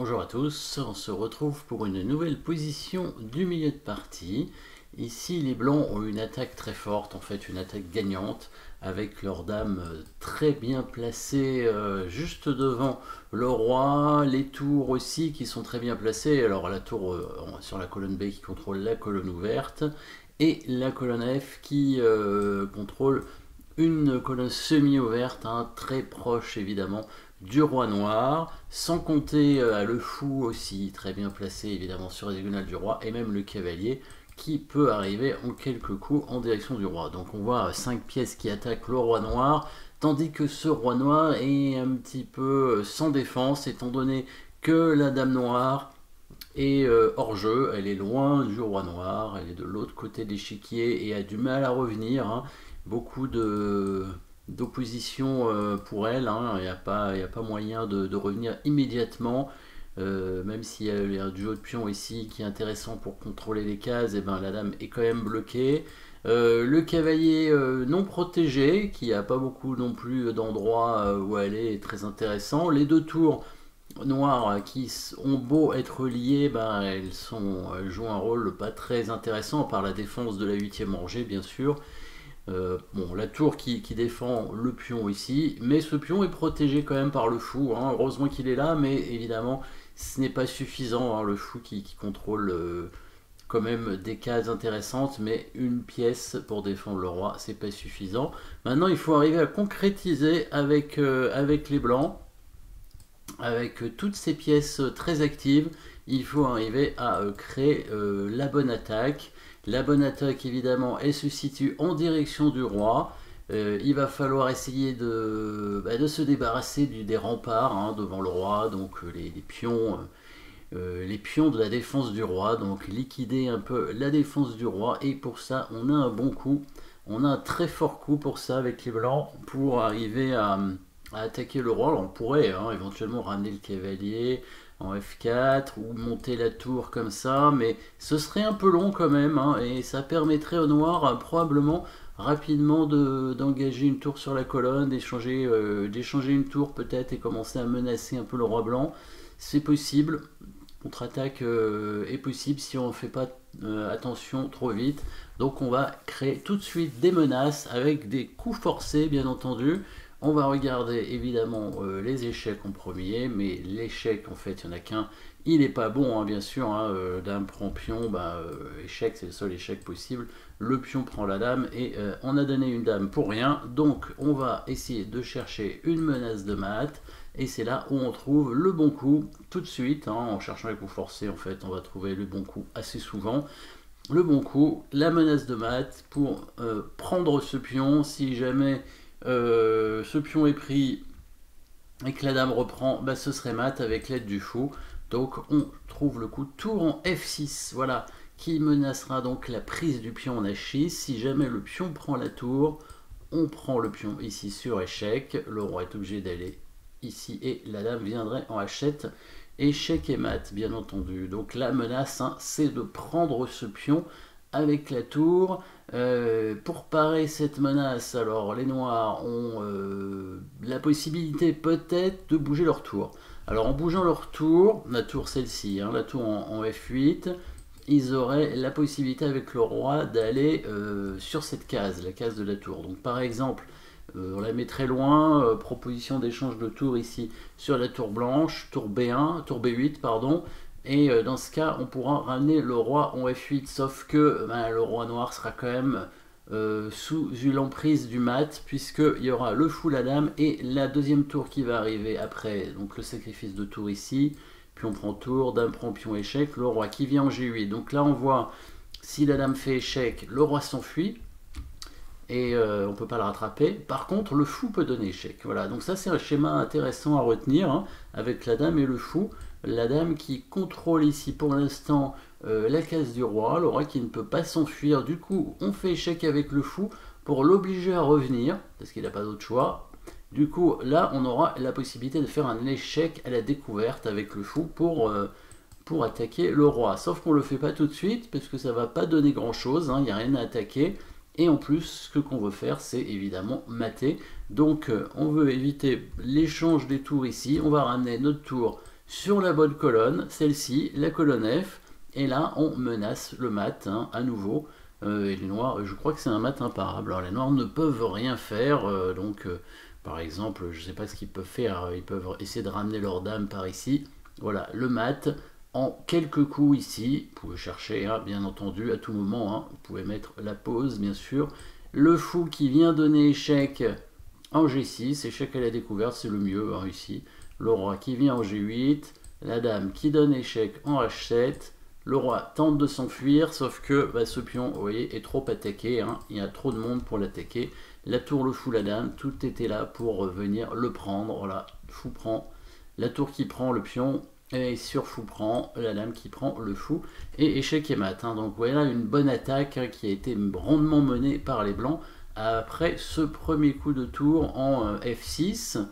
Bonjour à tous, on se retrouve pour une nouvelle position du milieu de partie. Ici les blancs ont une attaque très forte, en fait une attaque gagnante, avec leur dame très bien placée juste devant le roi, les tours aussi qui sont très bien placées. Alors la tour sur la colonne B qui contrôle la colonne ouverte, et la colonne F qui contrôle une colonne semi-ouverte, hein, très proche évidemment du roi noir, sans compter le fou aussi, très bien placé évidemment sur la diagonale du roi, et même le cavalier qui peut arriver en quelques coups en direction du roi. Donc on voit 5 pièces qui attaquent le roi noir, tandis que ce roi noir est un petit peu sans défense, étant donné que la dame noire est hors jeu, elle est loin du roi noir, elle est de l'autre côté de l'échiquier et a du mal à revenir, hein. Beaucoup d'opposition pour elle, hein. Il n'y a pas moyen de revenir immédiatement, même s'il y a un duo de pions ici qui est intéressant pour contrôler les cases, et ben la dame est quand même bloquée. Le cavalier non protégé, qui n'a pas beaucoup non plus d'endroits où aller, est très intéressant. Les deux tours noires qui ont beau être liées, ben, elles jouent un rôle pas très intéressant par la défense de la 8e rangée bien sûr. Bon, la tour qui défend le pion ici, mais ce pion est protégé quand même par le fou, hein. Heureusement qu'il est là, mais évidemment ce n'est pas suffisant, hein. Le fou qui contrôle quand même des cases intéressantes, mais une pièce pour défendre le roi, c'est pas suffisant. Maintenant il faut arriver à concrétiser avec les blancs. Avec toutes ces pièces très actives, il faut arriver à créer la bonne attaque. La bonne attaque, évidemment, elle se situe en direction du roi. Il va falloir essayer de se débarrasser des remparts, hein, devant le roi, donc les pions de la défense du roi, donc liquider un peu la défense du roi. Et pour ça, on a un bon coup, on a un très fort coup pour ça avec les blancs, pour arriver à attaquer le roi. Alors on pourrait, hein, éventuellement ramener le cavalier en F4 ou monter la tour comme ça, mais ce serait un peu long quand même, hein, et ça permettrait au noir probablement rapidement d'engager une tour sur la colonne, d'échanger une tour peut-être et commencer à menacer un peu le roi blanc. C'est possible, contre-attaque est possible si on ne fait pas attention trop vite. Donc on va créer tout de suite des menaces avec des coups forcés bien entendu. On va regarder évidemment les échecs en premier, mais l'échec en fait il n'y en a qu'un, il n'est pas bon, hein, bien sûr, hein. Dame prend pion, échec, c'est le seul échec possible. Le pion prend la dame et on a donné une dame pour rien, donc on va essayer de chercher une menace de mat, et c'est là où on trouve le bon coup tout de suite, hein. En cherchant les coups forcés en fait on va trouver le bon coup assez souvent. Le bon coup, la menace de mat pour prendre ce pion. Si jamais ce pion est pris et que la dame reprend, ce serait mat avec l'aide du fou. Donc on trouve le coup tour en F6, voilà, qui menacera donc la prise du pion en H6. Si jamais le pion prend la tour, on prend le pion ici sur échec, le roi est obligé d'aller ici et la dame viendrait en H7, échec et mat bien entendu. Donc la menace, hein, c'est de prendre ce pion avec la tour. Pour parer cette menace, alors les noirs ont la possibilité peut-être de bouger leur tour. Alors en bougeant leur tour, la tour celle-ci, hein, la tour en F8, ils auraient la possibilité avec le roi d'aller sur cette case, la case de la tour. Donc par exemple, on la met très loin, proposition d'échange de tour ici sur la tour blanche, tour B1, tour B8 pardon, et dans ce cas on pourra ramener le roi en F8, sauf que le roi noir sera quand même sous l'emprise du mat, puisqu'il y aura le fou, la dame et la deuxième tour qui va arriver après, donc le sacrifice de tour ici, pion prend tour, dame prend pion échec, le roi qui vient en G8. Donc là on voit, si la dame fait échec, le roi s'enfuit et on ne peut pas le rattraper. Par contre le fou peut donner échec, voilà. Donc ça c'est un schéma intéressant à retenir, hein, avec la dame et le fou. La dame qui contrôle ici pour l'instant la case du roi, le roi qui ne peut pas s'enfuir. Du coup on fait échec avec le fou pour l'obliger à revenir, parce qu'il n'a pas d'autre choix. Du coup là on aura la possibilité de faire un échec à la découverte avec le fou pour attaquer le roi. Sauf qu'on ne le fait pas tout de suite, parce que ça ne va pas donner grand chose, hein, il n'y a rien à attaquer. Et en plus, ce qu'on veut faire, c'est évidemment mater. Donc on veut éviter l'échange des tours ici. On va ramener notre tour sur la bonne colonne, celle-ci, la colonne F, et là on menace le mat hein, à nouveau. Et les noirs, je crois que c'est un mat imparable. Alors les noirs ne peuvent rien faire, par exemple, je ne sais pas ce qu'ils peuvent faire, ils peuvent essayer de ramener leur dame par ici. Voilà, le mat, en quelques coups ici, vous pouvez chercher, hein, bien entendu, à tout moment, hein, vous pouvez mettre la pause, bien sûr. Le fou qui vient donner échec en G6, échec à la découverte, c'est le mieux hein, ici. Le roi qui vient en G8, la dame qui donne échec en H7, le roi tente de s'enfuir, sauf que bah, ce pion, vous voyez, est trop attaqué, hein, il y a trop de monde pour l'attaquer. La tour, le fou, la dame, tout était là pour venir le prendre, voilà, fou prend, la tour qui prend le pion, et sur fou prend, la dame qui prend le fou, et échec et mat. Hein. Donc voilà une bonne attaque hein, qui a été rondement menée par les blancs après ce premier coup de tour en F6.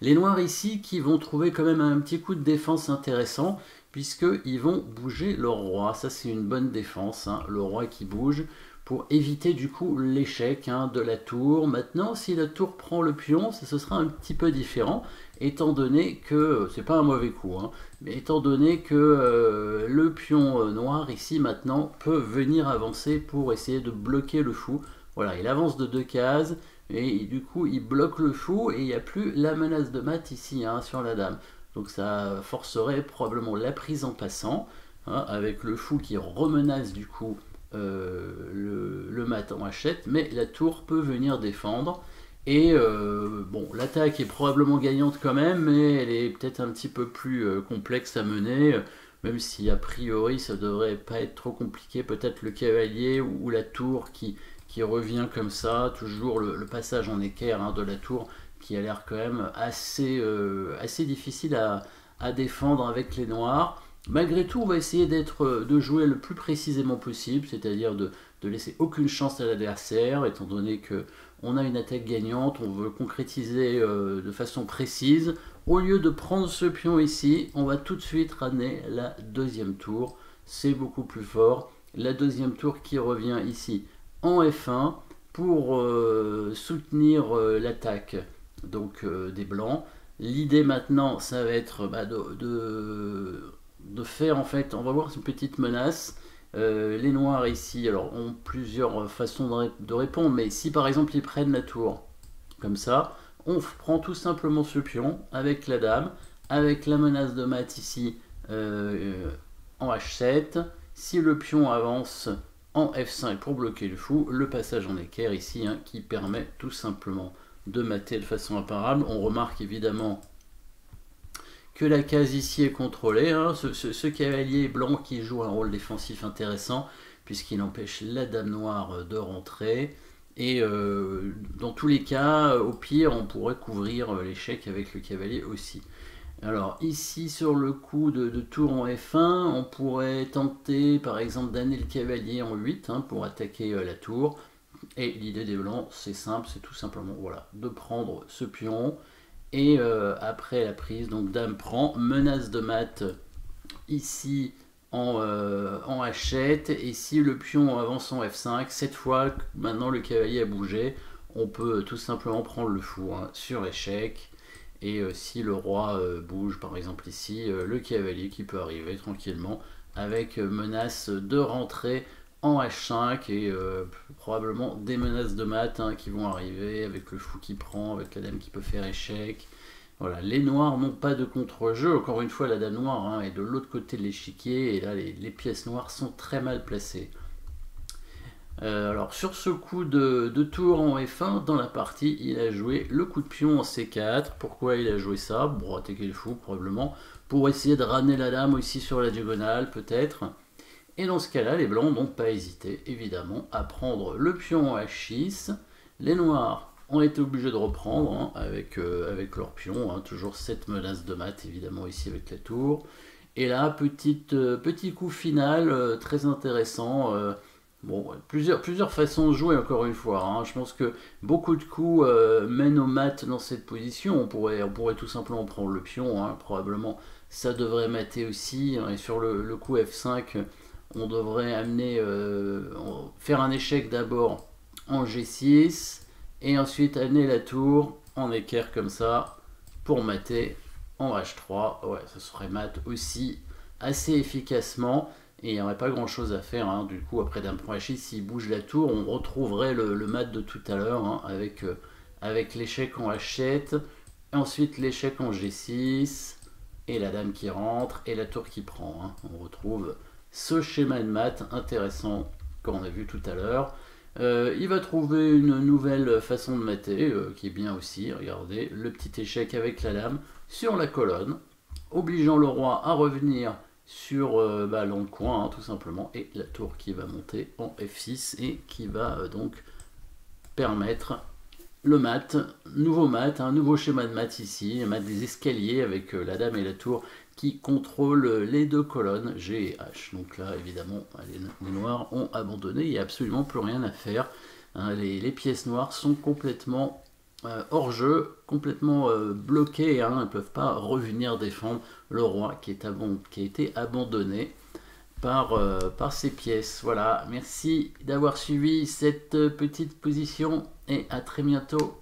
Les noirs ici qui vont trouver quand même un petit coup de défense intéressant, puisqu'ils vont bouger leur roi. Ça c'est une bonne défense, hein, le roi qui bouge, pour éviter du coup l'échec hein, de la tour. Maintenant, si la tour prend le pion, ce sera un petit peu différent, étant donné que, c'est pas un mauvais coup, hein, mais étant donné que le pion noir ici maintenant peut venir avancer pour essayer de bloquer le fou. Voilà, il avance de 2 cases, et du coup il bloque le fou, et il n'y a plus la menace de mat ici hein, sur la dame. Donc ça forcerait probablement la prise en passant, hein, avec le fou qui remenace du coup le mat en H7, mais la tour peut venir défendre. Et bon, l'attaque est probablement gagnante quand même, mais elle est peut-être un petit peu plus complexe à mener, même si a priori ça devrait pas être trop compliqué. Peut-être le cavalier ou la tour qui revient comme ça, toujours le passage en équerre hein, de la tour qui a l'air quand même assez difficile à défendre avec les noirs. Malgré tout, on va essayer de jouer le plus précisément possible, c'est-à-dire de laisser aucune chance à l'adversaire, étant donné qu'on a une attaque gagnante, on veut concrétiser de façon précise. Au lieu de prendre ce pion ici, on va tout de suite ramener la deuxième tour, c'est beaucoup plus fort. La deuxième tour qui revient ici en F1 pour soutenir l'attaque donc des blancs. L'idée maintenant, ça va être bah, de faire en fait, on va voir une petite menace. Les noirs ici alors ont plusieurs façons de répondre, mais si par exemple ils prennent la tour comme ça, on prend tout simplement ce pion avec la dame, avec la menace de mat ici en H7. Si le pion avance en F5 pour bloquer le fou, le passage en équerre ici hein, qui permet tout simplement de mater de façon imparable. On remarque évidemment que la case ici est contrôlée, hein, ce cavalier blanc qui joue un rôle défensif intéressant puisqu'il empêche la dame noire de rentrer. Et dans tous les cas, au pire, on pourrait couvrir l'échec avec le cavalier aussi. Alors ici sur le coup de tour en F1, on pourrait tenter par exemple d'amener le cavalier en 8 hein, pour attaquer la tour. Et l'idée des blancs, c'est simple, c'est tout simplement voilà, de prendre ce pion. Et après la prise, donc dame prend, menace de mat ici en H7. Et si le pion avance en F5, cette fois, maintenant le cavalier a bougé, on peut tout simplement prendre le fou hein, sur échec. Et si le roi bouge, par exemple ici, le cavalier qui peut arriver tranquillement avec menace de rentrer en H5 et probablement des menaces de mat hein, qui vont arriver avec le fou qui prend, avec la dame qui peut faire échec. Voilà, les noirs n'ont pas de contre-jeu. Encore une fois, la dame noire hein, est de l'autre côté de l'échiquier et là les pièces noires sont très mal placées. Alors sur ce coup de tour en F1, dans la partie, il a joué le coup de pion en C4. Pourquoi il a joué ça? Pour attaquer le fou probablement, pour essayer de ramener la dame aussi sur la diagonale peut-être. Et dans ce cas-là, les blancs n'ont pas hésité évidemment à prendre le pion en H6. Les noirs ont été obligés de reprendre hein, avec leur pion, hein, toujours cette menace de mat évidemment ici avec la tour. Et là, petit coup final très intéressant. Bon, plusieurs façons de jouer encore une fois. Hein. Je pense que beaucoup de coups mènent au mat dans cette position. On pourrait tout simplement prendre le pion. Hein. Probablement ça devrait mater aussi. Hein. Et sur le coup F5, on devrait amener faire un échec d'abord en G6 et ensuite amener la tour en équerre comme ça pour mater. en H3. Ouais, ça serait mat aussi assez efficacement. Et il n'y aurait pas grand chose à faire, hein. Du coup, après dame prend H6, s'il bouge la tour, on retrouverait le mat de tout à l'heure, hein, avec l'échec en H7, ensuite l'échec en G6, et la dame qui rentre, et la tour qui prend, hein. On retrouve ce schéma de mat intéressant qu'on a vu tout à l'heure. Il va trouver une nouvelle façon de mater, qui est bien aussi. Regardez, le petit échec avec la dame sur la colonne, obligeant le roi à revenir sur dans le coin, hein, tout simplement, et la tour qui va monter en F6 et qui va donc permettre le mat, nouveau mat, un nouveau schéma de mat ici, un mat des escaliers avec la dame et la tour qui contrôlent les deux colonnes G et H. Donc là, évidemment, les noirs ont abandonné, il n'y a absolument plus rien à faire. Hein, les pièces noires sont complètement hors jeu, complètement bloquées, hein, elles ne peuvent pas revenir défendre le roi qui a été abandonné par ces pièces. Voilà, merci d'avoir suivi cette petite position et à très bientôt.